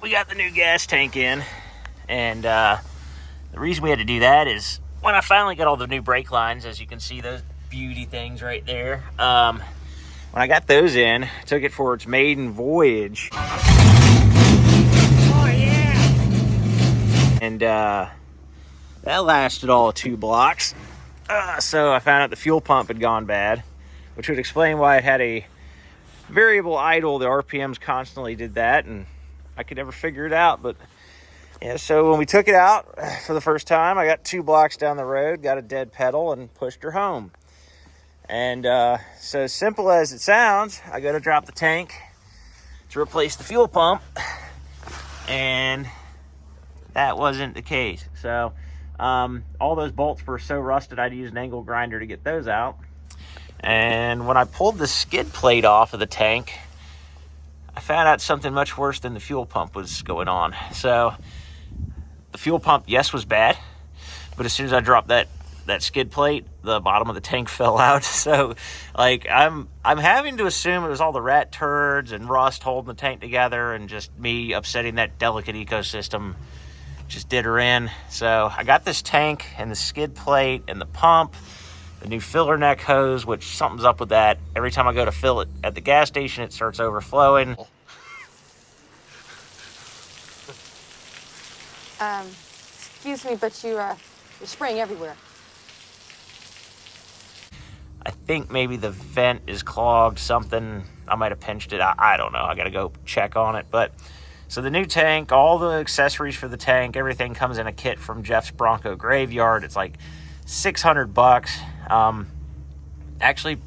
we got the new gas tank in, and the reason we had to do that is when I finally got all the new brake lines, as you can see those beauty things right there, when I got those in, took it for its maiden voyage. Oh yeah! And that lasted all 2 blocks. So I found out the fuel pump had gone bad, which would explain why it had a variable idle. The RPMs constantly did that, and I could never figure it out. But yeah, so when we took it out for the first time, I got 2 blocks down the road, got a dead pedal, and pushed her home. And so as simple as it sounds, I got to drop the tank to replace the fuel pump, and that wasn't the case. So all those bolts were so rusted, I'd use an angle grinder to get those out. And when I pulled the skid plate off of the tank, I found out something much worse than the fuel pump was going on. So the fuel pump, yes, was bad, but as soon as I dropped that skid plate, the bottom of the tank fell out. So like I'm having to assume it was all the rat turds and rust holding the tank together, and just me upsetting that delicate ecosystem just did her in. So I got this tank and the skid plate and the pump, the new filler neck hose, which something's up with that. Every time I go to fill it at the gas station, it starts overflowing. Excuse me, but you're spraying everywhere. I think maybe the vent is clogged, something. I might have pinched it. I don't know. I got to go check on it. But so the new tank, all the accessories for the tank, everything comes in a kit from Jeff's Bronco Graveyard. It's like $600. Actually,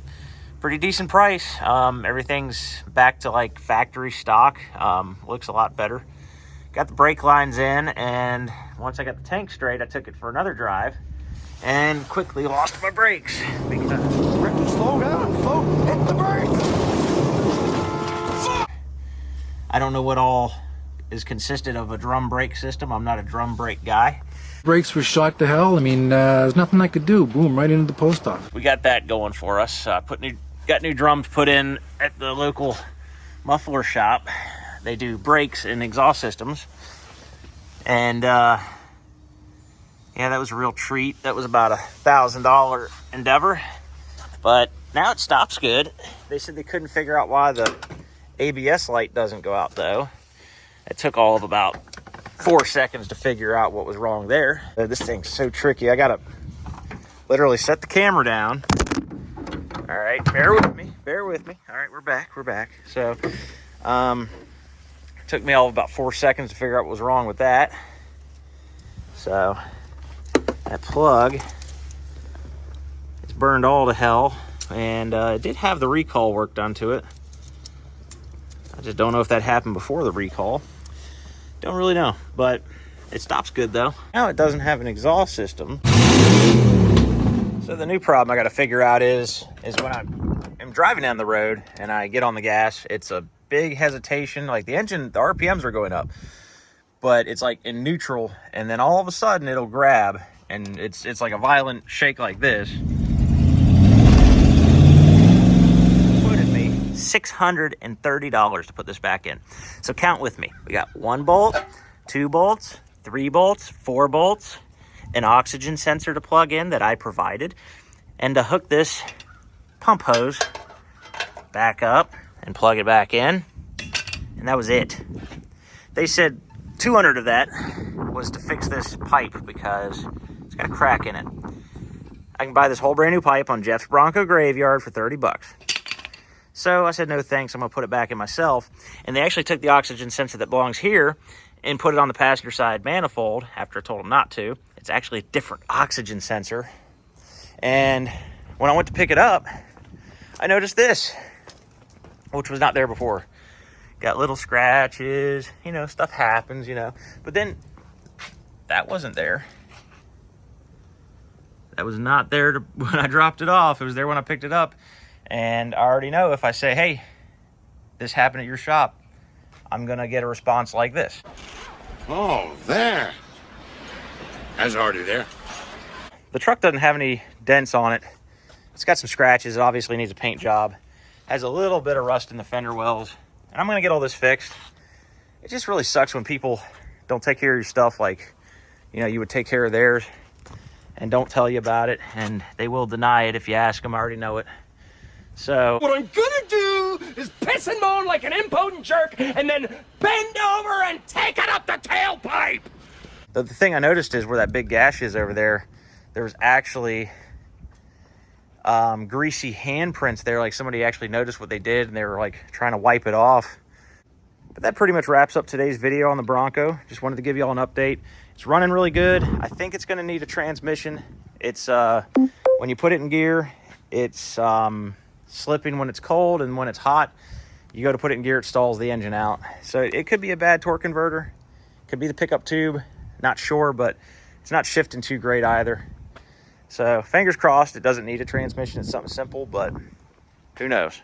pretty decent price. Everything's back to like factory stock. Looks a lot better. Got the brake lines in, and once I got the tank straight, I took it for another drive and quickly lost my brakes. Slow down, hit the brakes. I don't know what all is consisted of a drum brake system. I'm not a drum brake guy. Brakes were shot to hell. I mean, there's nothing I could do. Boom, right into the post office. We got that going for us. Got new drums put in at the local muffler shop. They do brakes and exhaust systems. And yeah, that was a real treat. That was about $1,000 endeavor. But now it stops good. They said they couldn't figure out why the ABS light doesn't go out though. It took all of about 4 seconds to figure out what was wrong there. This thing's so tricky. I gotta literally set the camera down. All right, bear with me. All right, we're back. So it took me all of about 4 seconds to figure out what was wrong with that. So that plug is burned all to hell, and it did have the recall work done to it. I just don't know if that happened before the recall. Don't really know, but it stops good though. Now it doesn't have an exhaust system. So the new problem I got to figure out is when I'm driving down the road and I get on the gas, it's a big hesitation. Like the RPMs are going up, but it's like in neutral, and then all of a sudden it'll grab, and it's like a violent shake like this. $630 to put this back in. So count with me. We got 1 bolt, 2 bolts, 3 bolts, 4 bolts, an oxygen sensor to plug in that I provided, and to hook this pump hose back up and plug it back in. And that was it. They said 200 of that was to fix this pipe because it's got a crack in it. I can buy this whole brand new pipe on Jeff's Bronco Graveyard for 30 bucks. So I said, no thanks, I'm gonna put it back in myself. And they actually took the oxygen sensor that belongs here and put it on the passenger side manifold after I told them not to. It's actually a different oxygen sensor. And when I went to pick it up, I noticed this, which was not there before. Got little scratches, stuff happens, But then that wasn't there. That was not there when I dropped it off. It was there when I picked it up. And I already know if I say, hey, this happened at your shop, I'm going to get a response like this. Oh, there. That's already there. The truck doesn't have any dents on it. It's got some scratches. It obviously needs a paint job. Has a little bit of rust in the fender wells. And I'm going to get all this fixed. it just really sucks when people don't take care of your stuff like, you know, you would take care of theirs and don't tell you about it, and they will deny it if you ask them. I already know it. So What I'm gonna do is piss and moan like an impotent jerk and then bend over and take it up the tailpipe. the thing I noticed is where that big gash is over there, there was actually greasy handprints there. Like somebody actually noticed what they did and they were like trying to wipe it off. But that pretty much wraps up today's video on the Bronco. Just wanted to give you all an update. It's running really good. I think it's going to need a transmission. It's when you put it in gear, it's slipping when it's cold, and when it's hot, you go to put it in gear, it stalls the engine out. So it could be a bad torque converter. Could be the pickup tube. Not sure, but it's not shifting too great either. So fingers crossed it doesn't need a transmission. It's something simple, but who knows?